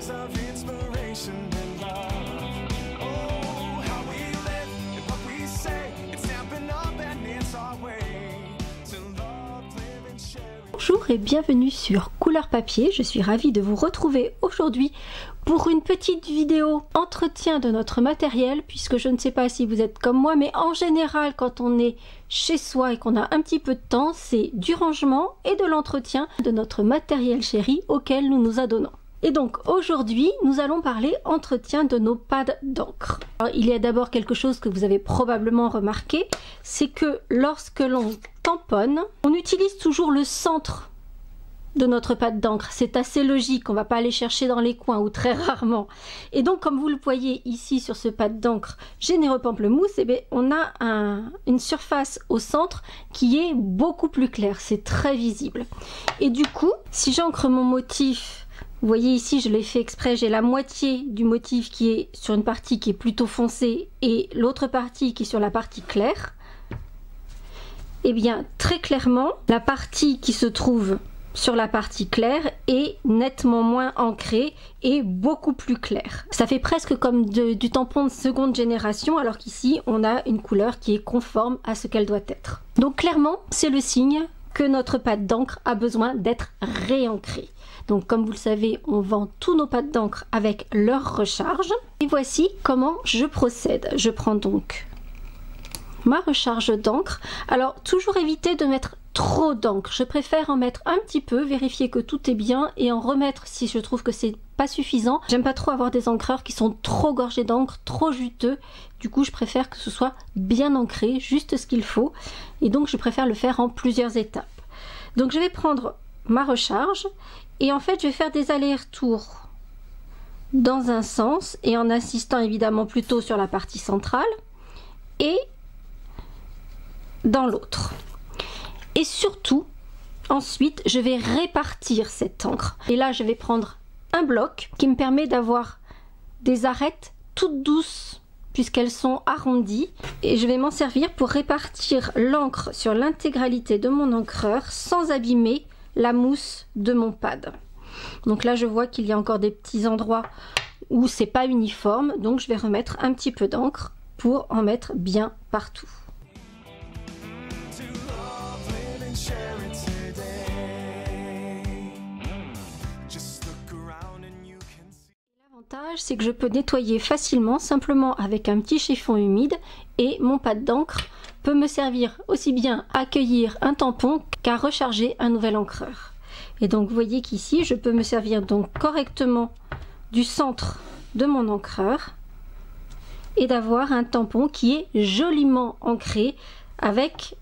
words of inspiration and love. Oh, how we live and what we say, it's stamping up and it's our way to love, live and share. Bonjour et bienvenue sur Couleur Papier, je suis ravie de vous retrouver aujourd'hui pour une petite vidéo entretien de notre matériel, puisque je ne sais pas si vous êtes comme moi, mais en général quand on est chez soi et qu'on a un petit peu de temps, c'est du rangement et de l'entretien de notre matériel chéri auquel nous nous adonnons. Et donc aujourd'hui, nous allons parler entretien de nos pads d'encre. Il y a d'abord quelque chose que vous avez probablement remarqué, c'est que lorsque l'on tamponne, on utilise toujours le centre de notre pad d'encre. C'est assez logique, on ne va pas aller chercher dans les coins ou très rarement. Et donc comme vous le voyez ici sur ce pad d'encre Généreux Pamplemousse, eh bien, on a une surface au centre qui est beaucoup plus claire, c'est très visible. Et du coup, si j'encre mon motif, vous voyez ici, je l'ai fait exprès, j'ai la moitié du motif qui est sur une partie qui est plutôt foncée et l'autre partie qui est sur la partie claire. Et bien, très clairement, la partie qui se trouve sur la partie claire est nettement moins ancrée et beaucoup plus claire. Ça fait presque comme du tampon de seconde génération, alors qu'ici, on a une couleur qui est conforme à ce qu'elle doit être. Donc clairement, c'est le signe que notre pad d'encre a besoin d'être réancré. Donc comme vous le savez, on vend tous nos pads d'encre avec leur recharge. Et voici comment je procède. Je prends donc ma recharge d'encre. Alors toujours éviter de mettre trop d'encre. Je préfère en mettre un petit peu, vérifier que tout est bien et en remettre si je trouve que c'est pas suffisant. J'aime pas trop avoir des encreurs qui sont trop gorgés d'encre, trop juteux. Du coup, je préfère que ce soit bien ancré, juste ce qu'il faut. Et donc, je préfère le faire en plusieurs étapes. Donc, je vais prendre ma recharge et en fait, je vais faire des allers-retours dans un sens et en insistant évidemment plutôt sur la partie centrale et dans l'autre. Et surtout, ensuite, je vais répartir cette encre. Et là, je vais prendre un bloc qui me permet d'avoir des arêtes toutes douces puisqu'elles sont arrondies. Et je vais m'en servir pour répartir l'encre sur l'intégralité de mon encreur sans abîmer la mousse de mon pad. Donc là, je vois qu'il y a encore des petits endroits où c'est pas uniforme. Donc, je vais remettre un petit peu d'encre pour en mettre bien partout. L'avantage, c'est que je peux nettoyer facilement simplement avec un petit chiffon humide et mon pad d'encre peut me servir aussi bien à accueillir un tampon qu'à recharger un nouvel encreur. Et donc vous voyez qu'ici je peux me servir donc correctement du centre de mon encreur et d'avoir un tampon qui est joliment ancré avec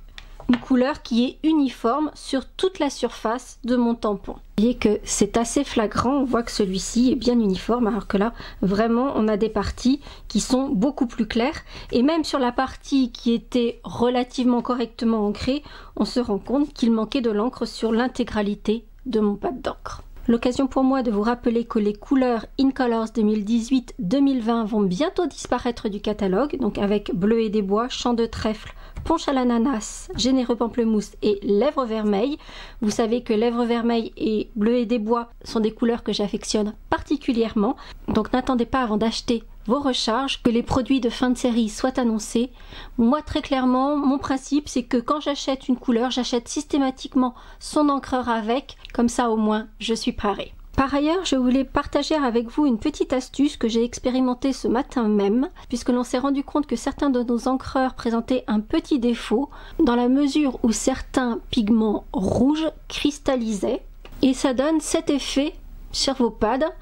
une couleur qui est uniforme sur toute la surface de mon tampon. Vous voyez que c'est assez flagrant, on voit que celui-ci est bien uniforme, alors que là, vraiment, on a des parties qui sont beaucoup plus claires. Et même sur la partie qui était relativement correctement ancrée, on se rend compte qu'il manquait de l'encre sur l'intégralité de mon pad d'encre. L'occasion pour moi de vous rappeler que les couleurs InColors 2018-2020 vont bientôt disparaître du catalogue, donc avec Bleu et des bois, Chant de trèfle, Punch à l'ananas, Généreux Pamplemousse et Lèvres vermeilles. Vous savez que Lèvres vermeilles et Bleu et des bois sont des couleurs que j'affectionne particulièrement, donc n'attendez pas avant d'acheter vos recharges que les produits de fin de série soient annoncés. Moi très clairement, mon principe c'est que quand j'achète une couleur, j'achète systématiquement son encreur avec, comme ça au moins je suis parée. Par ailleurs, je voulais partager avec vous une petite astuce que j'ai expérimentée ce matin même, puisque l'on s'est rendu compte que certains de nos encreurs présentaient un petit défaut, dans la mesure où certains pigments rouges cristallisaient, et ça donne cet effet sur vos pads,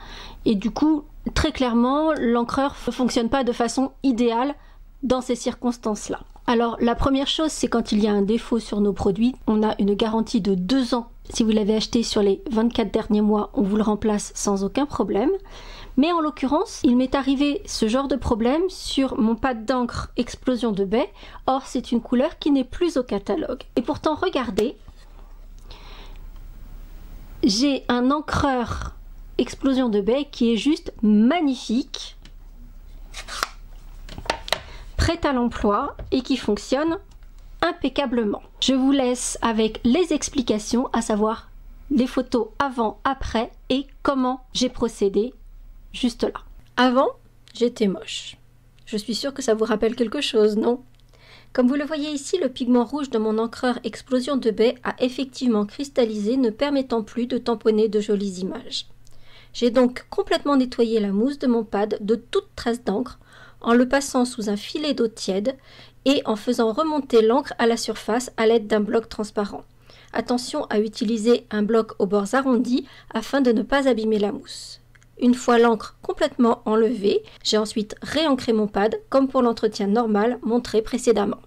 et du coup, très clairement, l'encreur ne fonctionne pas de façon idéale dans ces circonstances-là. Alors, la première chose, c'est quand il y a un défaut sur nos produits, on a une garantie de 2 ans. Si vous l'avez acheté sur les 24 derniers mois, on vous le remplace sans aucun problème. Mais en l'occurrence, il m'est arrivé ce genre de problème sur mon pad d'encre Explosion de baie. Or, c'est une couleur qui n'est plus au catalogue. Et pourtant, regardez, j'ai un encreur Explosion de baie qui est juste magnifique, prête à l'emploi et qui fonctionne impeccablement. Je vous laisse avec les explications, à savoir les photos avant, après et comment j'ai procédé juste là. Avant, j'étais moche. Je suis sûre que ça vous rappelle quelque chose, non? Comme vous le voyez ici, le pigment rouge de mon encreur Explosion de baie a effectivement cristallisé, ne permettant plus de tamponner de jolies images. J'ai donc complètement nettoyé la mousse de mon pad de toute trace d'encre en le passant sous un filet d'eau tiède et en faisant remonter l'encre à la surface à l'aide d'un bloc transparent. Attention à utiliser un bloc aux bords arrondis afin de ne pas abîmer la mousse. Une fois l'encre complètement enlevée, j'ai ensuite réancré mon pad comme pour l'entretien normal montré précédemment.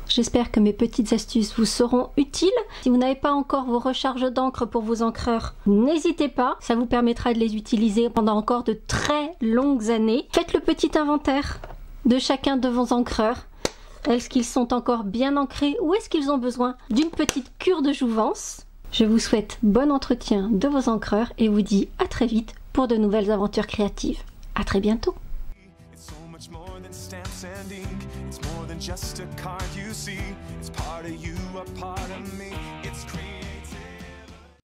J'espère que mes petites astuces vous seront utiles. Si vous n'avez pas encore vos recharges d'encre pour vos encreurs, n'hésitez pas, ça vous permettra de les utiliser pendant encore de très longues années. Faites le petit inventaire de chacun de vos encreurs. Est-ce qu'ils sont encore bien ancrés ou est-ce qu'ils ont besoin d'une petite cure de jouvence? Je vous souhaite bon entretien de vos encreurs et vous dis à très vite pour de nouvelles aventures créatives. À très bientôt. Just a card you see, it's part of you, a part of me, it's creative.